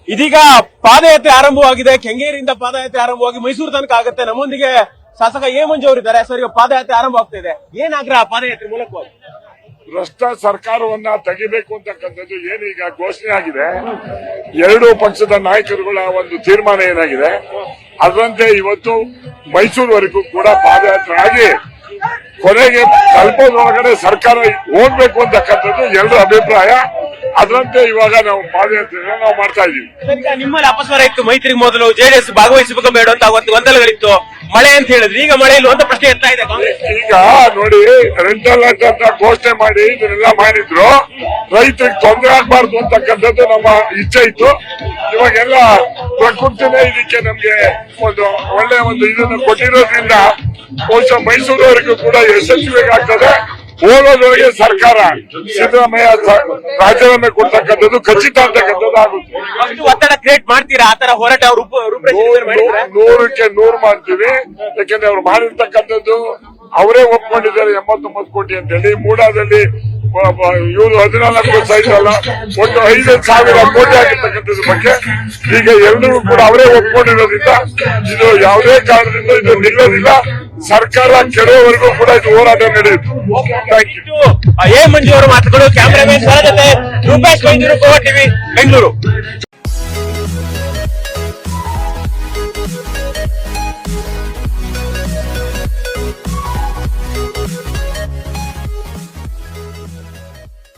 ಇದೀಗ ಪಾದಯಾತ್ರೆ ಆರಂಭವಾಗಿದೆ. ಕೆಂಗೇರಿಯಿಂದ ಪಾದಯಾತ್ರೆ ಆರಂಭವಾಗಿ ಮೈಸೂರು ತನಕ ಆಗುತ್ತೆ. ನಮ್ಮೊಂದಿಗೆ ಶಾಸಕ ಎ ಮಂಜು ಅವರಿದ್ದಾರೆ. ಸರ್, ಈಗ ಪಾದಯಾತ್ರೆ ಆರಂಭ ಆಗ್ತಾ ಇದೆ. ಏನ್ ಆಗ್ರಹ ಪಾದಯಾತ್ರೆ ಮೂಲಕವಾಗಿ? ಭ್ರಷ್ಟ ಸರ್ಕಾರವನ್ನ ತೆಗಿಬೇಕು ಅಂತಕ್ಕಂಥದ್ದು ಏನೀಗ ಘೋಷಣೆ ಆಗಿದೆ. ಎರಡೂ ಪಕ್ಷದ ನಾಯಕರುಗಳ ಒಂದು ತೀರ್ಮಾನ ಏನಾಗಿದೆ ಅದರಂತೆ ಇವತ್ತು ಮೈಸೂರುವರೆಗೂ ಕೂಡ ಪಾದಯಾತ್ರೆ ಆಗಿ ಕೊನೆಗೆ ತಲುಪೋದ್ರೊಳಗಡೆ ಸರ್ಕಾರ ಹೋಗ್ಬೇಕು ಅಂತಕ್ಕಂಥದ್ದು ಎಲ್ಲರ ಅಭಿಪ್ರಾಯ. ಅದರಂತೆ ಇವಾಗ ನಾವು ಪಾದಯಾತ್ರೆಯನ್ನು ನಾವು ಮಾಡ್ತಾ ಇದೀವಿ. ನಿಮ್ಮಲ್ಲಿ ಅಪಸ್ವರ ಇತ್ತು, ಮೈತ್ರಿಗೆ ಮೊದಲು ಜೆಡಿಎಸ್ ಭಾಗವಹಿಸಬೇಕು ಬೇಡ ಅಂತ ಗೊಂದಲಗಳಿತ್ತು. ಮಳೆ ಅಂತ ಹೇಳಿದ್ರೆ ಈಗ ಮಳೆ ಇಲ್ಲ ಅಂತ ಪ್ರಶ್ನೆ ಎತ್ತಾ ಇದೆ ಕಾಂಗ್ರೆಸ್. ಈಗ ನೋಡಿ, ರೆಂಟಲ್ ಅಂತ ಘೋಷಣೆ ಮಾಡಿ ಇದನ್ನೆಲ್ಲ ಮಾಡಿದ್ರು. ರೈತರಿಗೆ ತೊಂದರೆ ಆಗ್ಬಾರ್ದು ಅಂತಕ್ಕಂಥದ್ದು ನಮ್ಮ ಇಚ್ಛೆ ಇತ್ತು. ಇವಾಗೆಲ್ಲ ಪ್ರಕೃತಿನೇ ಇದಕ್ಕೆ ನಮ್ಗೆ ಒಂದು ಒಳ್ಳೆ ಒಂದು ಇದನ್ನು ಕೊಟ್ಟಿರೋದ್ರಿಂದ ಬಹುಶಃ ಮೈಸೂರುವರೆಗೂ ಕೂಡ ಯಶಸ್ವಿಯಾಗ್ತದೆ. ಹೋಗೋದ್ರೊಳಗೆ ಸರ್ಕಾರ ಸಿದ್ದರಾಮಯ್ಯ ರಾಜೀನಾಮೆ ಕೊಡ್ತಕ್ಕಂಥದ್ದು ಖಚಿತ ಅಂತಕ್ಕಂಥದ್ದು ಆಗುತ್ತೆ. ಒತ್ತಡ ಕ್ರಿಯೇಟ್ ಮಾಡ್ತೀರಾ? ಆ ತರ ಹೋರಾಟ ನೂರಕ್ಕೆ 100 ಮಾಡ್ತೀವಿ. ಯಾಕೆಂದ್ರೆ ಅವ್ರು ಮಾಡಿರ್ತಕ್ಕಂಥದ್ದು ಅವರೇ ಒಪ್ಕೊಂಡಿದ್ದಾರೆ 89 ಕೋಟಿ ಅಂತ ಹೇಳಿ. ಮೂಡಾದಲ್ಲಿ ಇವರು 14 ಸೈಟ್ ಅಲ್ಲ, ಒಟ್ಟು 5,000 ಕೋಟಿ ಆಗಿರ್ತಕ್ಕಂಥದ್ರ ಬಗ್ಗೆ ಈಗ ಎಲ್ಲರೂ ಕೂಡ ಅವರೇ ಒಪ್ಕೊಂಡಿರೋದ್ರಿಂದ ಇದು ಯಾವುದೇ ಕಾರಣದಿಂದ ಇದು ನಿಲ್ಲೋದಿಲ್ಲ. ಸರ್ಕಾರ ಕೆಡವರೆಗೂ ಕೂಡ ಇದು ಹೋರಾಟ ನಡೆಯುತ್ತೆ. ಎ ಮಂಜು ಅವರ ಮಾತುಗಳು. ಕ್ಯಾಮರಾಮನ್ ಜೊತೆ ರೂಪೇಶ್ ಟಿವಿ ಬೆಂಗಳೂರು.